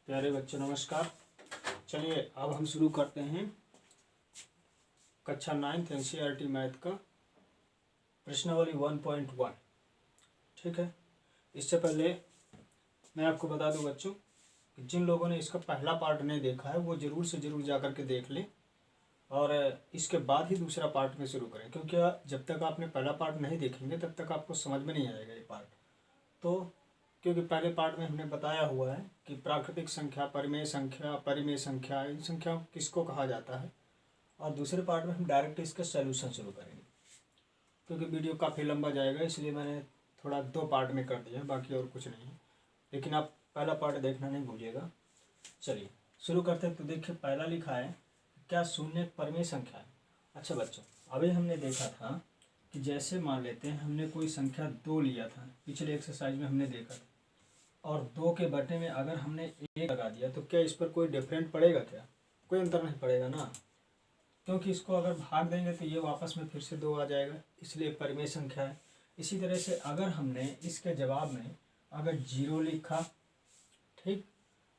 प्यारे बच्चों नमस्कार। चलिए अब हम शुरू करते हैं कक्षा 9th NCERT मैथ का प्रश्नावली 1.1। ठीक है, इससे पहले मैं आपको बता दूं बच्चों कि जिन लोगों ने इसका पहला पार्ट नहीं देखा है वो ज़रूर से ज़रूर जा कर के देख लें और इसके बाद ही दूसरा पार्ट में शुरू करें, क्योंकि जब तक आपने पहला पार्ट नहीं देखेंगे तब तक आपको समझ में नहीं आएगा ये पार्ट। तो क्योंकि पहले पार्ट में हमने बताया हुआ है कि प्राकृतिक संख्या, परिमेय संख्या इन संख्याओं किसको कहा जाता है, और दूसरे पार्ट में हम डायरेक्ट इसका सॉल्यूशन शुरू करेंगे। क्योंकि वीडियो काफ़ी लंबा जाएगा इसलिए मैंने थोड़ा 2 पार्ट में कर दिया, बाकी और कुछ नहीं है, लेकिन आप पहला पार्ट देखना नहीं भूलिएगा। चलिए शुरू करते हैं। तो देखिए पहला लिखा है क्या शून्य एक परिमेय संख्या है। अच्छा बच्चों, अभी हमने देखा था कि जैसे मान लेते हैं हमने कोई संख्या 2 लिया था, पिछले एक्सरसाइज में हमने देखा था, और 2 के बटे में अगर हमने 1 लगा दिया तो क्या इस पर कोई डिफरेंट पड़ेगा? क्या कोई अंतर नहीं पड़ेगा ना, क्योंकि इसको अगर भाग देंगे तो ये वापस में फिर से 2 आ जाएगा, इसलिए परिमेय संख्या है। इसी तरह से अगर हमने इसके जवाब में अगर 0 लिखा, ठीक,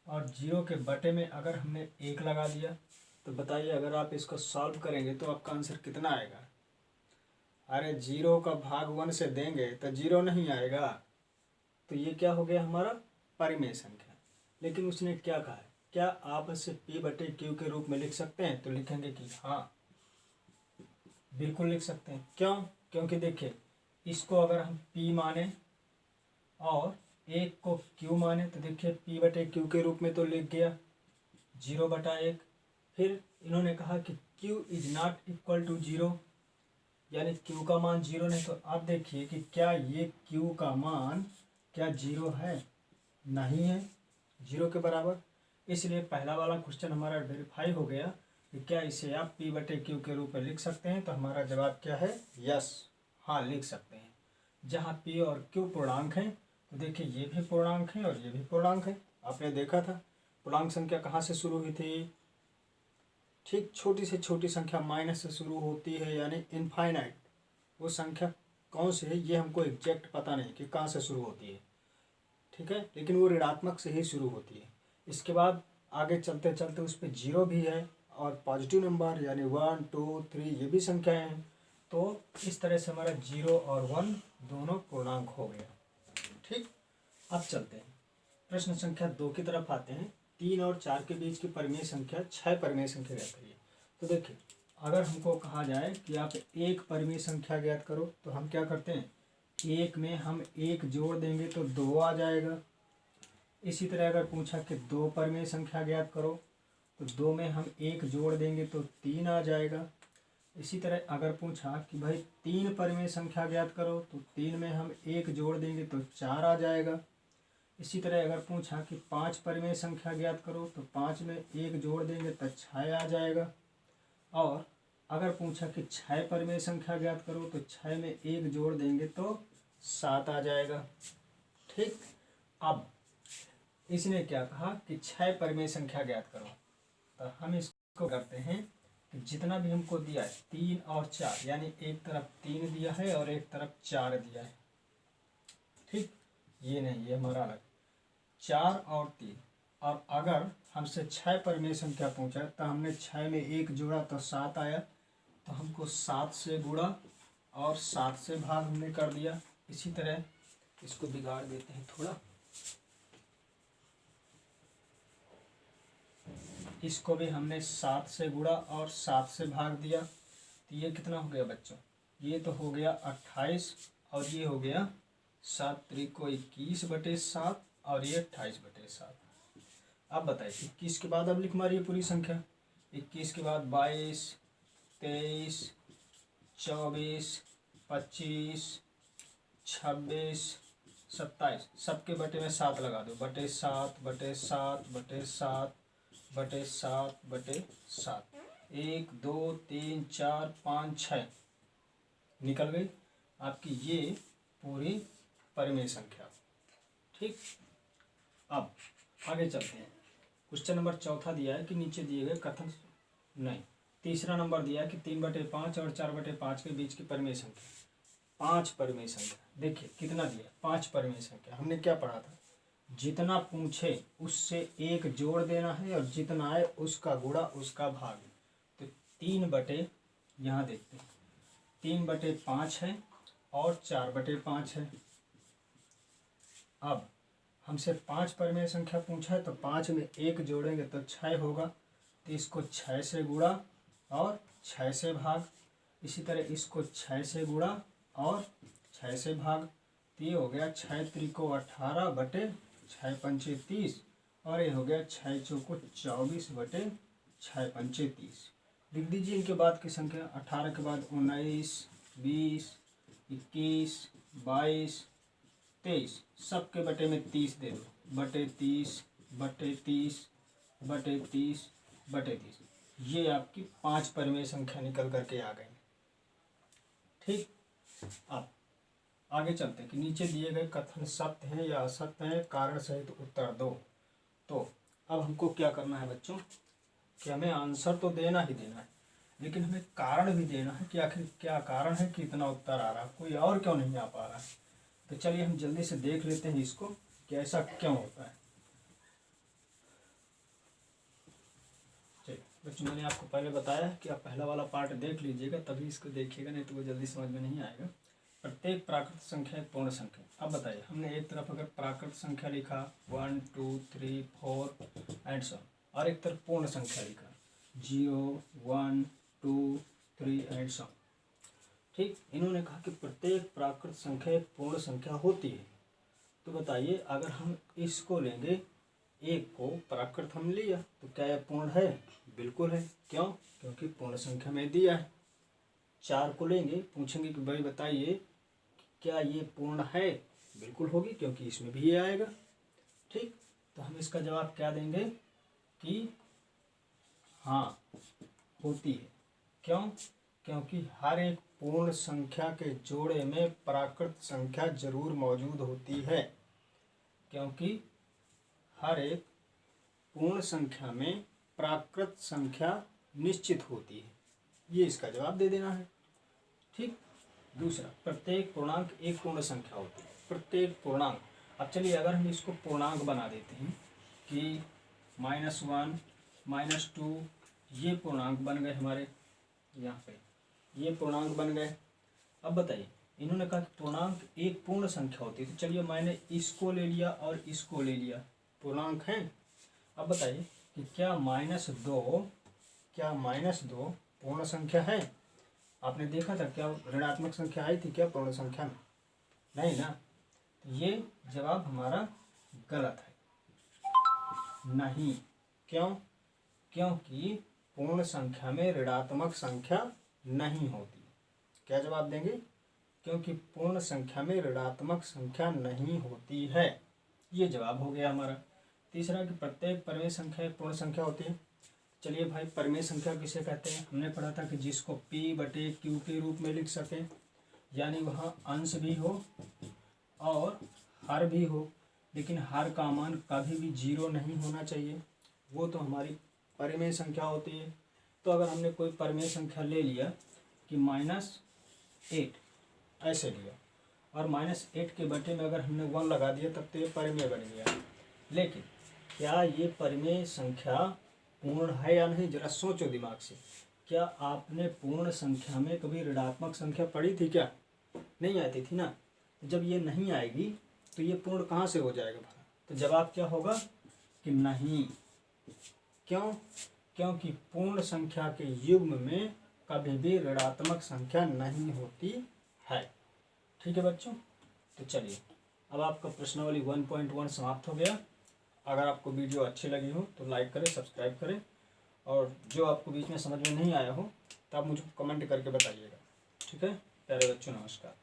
और 0 के बटे में अगर हमने 1 लगा दिया तो बताइए अगर आप इसको सॉल्व करेंगे तो आपका आंसर कितना आएगा? अरे 0 का भाग 1 से देंगे तो 0 नहीं आएगा, तो ये क्या हो गया हमारा परिमेय संख्या। लेकिन उसने क्या कहा है, क्या आप इसे P/Q के रूप में लिख सकते हैं? तो लिखेंगे कि हाँ बिल्कुल लिख सकते हैं। क्यों? क्योंकि देखिए इसको अगर हम P माने और 1 को Q माने तो देखिए P/Q के रूप में तो लिख गया 0/1। फिर इन्होंने कहा कि Q is not equal to 0, यानी Q का मान 0 नहीं। तो आप देखिए कि क्या ये Q का मान क्या 0 है? नहीं है, 0 के बराबर। इसलिए पहला वाला क्वेश्चन हमारा वेरीफाई हो गया कि क्या इसे आप P/Q के रूप में लिख सकते हैं। तो हमारा जवाब क्या है? यस, हाँ लिख सकते हैं। जहाँ P और Q पूर्णांक हैं तो देखिए ये भी पूर्णांक है और ये भी पूर्णांक है। आपने देखा था पूर्णांक संख्या कहाँ से शुरू हुई थी? ठीक, छोटी से छोटी संख्या माइनस से शुरू होती है, यानी इनफाइनाइट। वो संख्या कौन सी है ये हमको एग्जैक्ट पता नहीं कि कहाँ से शुरू होती है, ठीक है, लेकिन वो ऋणात्मक से ही शुरू होती है। इसके बाद आगे चलते चलते उस पर 0 भी है और पॉजिटिव नंबर यानी 1, 2, 3 ये भी संख्याएं हैं। तो इस तरह से हमारा 0 और 1 दोनों पूर्णांक हो गया। ठीक, अब चलते हैं प्रश्न संख्या 2 की तरफ आते हैं। 3 और 4 के बीच की परिमेय संख्या 6 परिमेय संख्या ज्ञात करिए। तो देखिए अगर हमको कहा जाए कि आप एक परिमेय संख्या ज्ञात करो तो हम क्या करते हैं, एक में हम 1 जोड़ देंगे तो 2 आ जाएगा। इसी तरह अगर पूछा कि 2 परिमेय संख्या ज्ञात करो तो 2 में हम 1 जोड़ देंगे तो 3 आ जाएगा। इसी तरह अगर पूछा कि भाई 3 परिमेय संख्या ज्ञात करो तो 3 में हम 1 जोड़ देंगे तो 4 आ जाएगा। इसी तरह अगर पूछा कि 5 परिमेय संख्या ज्ञात करो तो 5 में 1 जोड़ देंगे तो 6 आ जाएगा। और अगर पूछा कि 6 परिमेय संख्या ज्ञात करो तो 6 में 1 जोड़ देंगे तो 7 आ जाएगा। ठीक, अब इसने क्या कहा कि 6 परिमेय संख्या ज्ञात करो, तो हम इसको करते हैं कि जितना भी हमको दिया है 3 और 4, यानी एक तरफ 3 दिया है और एक तरफ 4 दिया है। ठीक, ये नहीं, ये हमारा अलग 4 और 3। और अगर हमसे 6 परिमेय संख्या पूछा तो हमने 6 में 1 जोड़ा तो 7 आया, तो हमको 7 से गुणा और 7 से भाग हमने कर दिया। इसी तरह इसको बिगाड़ देते हैं थोड़ा, इसको भी हमने 7 से गुणा और 7 से भाग दिया। तो ये कितना हो गया बच्चों? ये तो हो गया 28 और ये हो गया 7 त्रिको 21/7 और ये 28/7। अब बताइए 21 के बाद अब लिख मारिए पूरी संख्या। 21 के बाद 22, 23, 24, 25, 26, 27, सबके बटे में 7 लगा दो, /7/7/7/7/7 1, 2, 3, 4, 5, 6 निकल गई आपकी ये पूरी परिमेय संख्या। ठीक, अब आगे चलते हैं। क्वेश्चन नंबर 4 दिया है कि नीचे दिए गए कथन, नहीं, तीसरा नंबर दिया है कि 3/5 और 4/5 के बीच की परिमेय संख्या 5 परिमेय संख्या। देखिए कितना दिया, 5 परिमेय संख्या। हमने क्या पढ़ा था, जितना पूछे उससे एक जोड़ देना है और जितना आए उसका गुणा उसका भाग। तो 3/, यहाँ देखते हैं 3/5 है और 4/5 है। अब हमसे 5 परिमेय संख्या पूछा है तो 5 में 1 जोड़ेंगे तो 6 होगा, तो इसको 6 से गुणा और 6 से भाग। इसी तरह इसको 6 से गुणा और 6 से भाग। तो ये हो गया 6 त्रिको 18/6 पंचे 30 और ये हो गया 6 चौको 24/6 पंचे 30। लिख दीजिए इनके बाद की संख्या। 18 के बाद 19, 20, 21, 22, 23, सबके बटे में 30 दे दो। बटे 30, बटे 30, बटे 30, बटे 30। ये आपकी 5 परिमेय संख्या निकल करके आ गई। ठीक, अब आगे चलते हैं कि नीचे दिए गए कथन सत्य हैं या असत्य हैं, कारण सहित उत्तर दो। तो अब हमको क्या करना है बच्चों कि हमें आंसर तो देना ही देना है, लेकिन हमें कारण भी देना है कि आखिर क्या कारण है कि इतना उत्तर आ रहा है, कोई और क्यों नहीं आ पा रहा है। तो चलिए हम जल्दी से देख लेते हैं इसको कि ऐसा क्यों होता है। चलिए बच्चों, मैंने आपको पहले बताया है कि आप पहला वाला पार्ट देख लीजिएगा तभी इसको देखिएगा, नहीं तो वो जल्दी समझ में नहीं आएगा। प्रत्येक प्राकृत संख्या एक पूर्ण संख्या। अब बताइए, हमने एक तरफ अगर प्राकृत संख्या लिखा 1 2 3 4 एंड सो, और एक तरफ पूर्ण संख्या लिखा 0 1 2 3 एंड सो। ठीक, इन्होंने कहा कि प्रत्येक प्राकृत संख्या एक पूर्ण संख्या होती है। तो बताइए, अगर हम इसको लेंगे, एक को प्राकृत हम लिया, तो क्या यह पूर्ण है? बिल्कुल है। क्यों? क्योंकि पूर्ण संख्या में दिया है। 4 को लेंगे, पूछेंगे कि भाई बताइए क्या ये पूर्ण है? बिल्कुल होगी, क्योंकि इसमें भी ये आएगा। ठीक, तो हम इसका जवाब क्या देंगे कि हाँ होती है। क्यों? क्योंकि हर एक पूर्ण संख्या के जोड़े में प्राकृत संख्या जरूर मौजूद होती है। क्योंकि हर एक पूर्ण संख्या में प्राकृत संख्या निश्चित होती है। ये इसका जवाब दे देना है। ठीक, दूसरा, प्रत्येक पूर्णांक एक पूर्ण संख्या होती है। प्रत्येक पूर्णांक, अब चलिए अगर हम इसको पूर्णांक बना देते हैं कि -1 -2, ये पूर्णांक बन गए हमारे, यहाँ पे ये पूर्णांक बन गए। अब बताइए, इन्होंने कहा कि पूर्णांक एक पूर्ण संख्या होती है, तो चलिए मैंने इसको ले लिया और इसको ले लिया, पूर्णांक हैं। अब बताइए कि क्या -2 पूर्ण संख्या है? आपने देखा था क्या ऋणात्मक संख्या आई थी क्या पूर्ण संख्या में? नहीं ना। तो ये जवाब हमारा गलत है। नहीं। क्यों? क्योंकि पूर्ण संख्या में ऋणात्मक संख्या नहीं होती। क्या जवाब देंगे? क्योंकि पूर्ण संख्या में ऋणात्मक संख्या नहीं होती है। ये जवाब हो गया हमारा। तीसरा कि प्रत्येक परिमेय संख्या एक पूर्ण संख्या होती है। चलिए भाई, परिमेय संख्या किसे कहते हैं? हमने पढ़ा था कि जिसको P/Q के रूप में लिख सकें, यानी वहाँ अंश भी हो और हर भी हो, लेकिन हर का मान कभी भी 0 नहीं होना चाहिए। वो तो हमारी परिमेय संख्या होती है। तो अगर हमने कोई परिमेय संख्या ले लिया कि -8 ऐसे लिया, और -8 के बटे में अगर हमने 1 लगा दिया, तब तो ये परिमेय बन गया। लेकिन क्या ये परिमेय संख्या पूर्ण है या नहीं? जरा सोचो दिमाग से। क्या आपने पूर्ण संख्या में कभी ऋणात्मक संख्या पढ़ी थी क्या? नहीं आती थी ना। जब ये नहीं आएगी तो ये पूर्ण कहाँ से हो जाएगा भला? तो जवाब क्या होगा कि नहीं। क्यों? क्योंकि पूर्ण संख्या के युग्म में कभी भी ऋणात्मक संख्या नहीं होती है। ठीक है बच्चों, तो चलिए अब आपका प्रश्नावली 1.1 समाप्त हो गया। अगर आपको वीडियो अच्छी लगी हो तो लाइक करें, सब्सक्राइब करें, और जो आपको बीच में समझ में नहीं आया हो तो आप मुझे कमेंट करके बताइएगा। ठीक है प्यारे बच्चों, नमस्कार।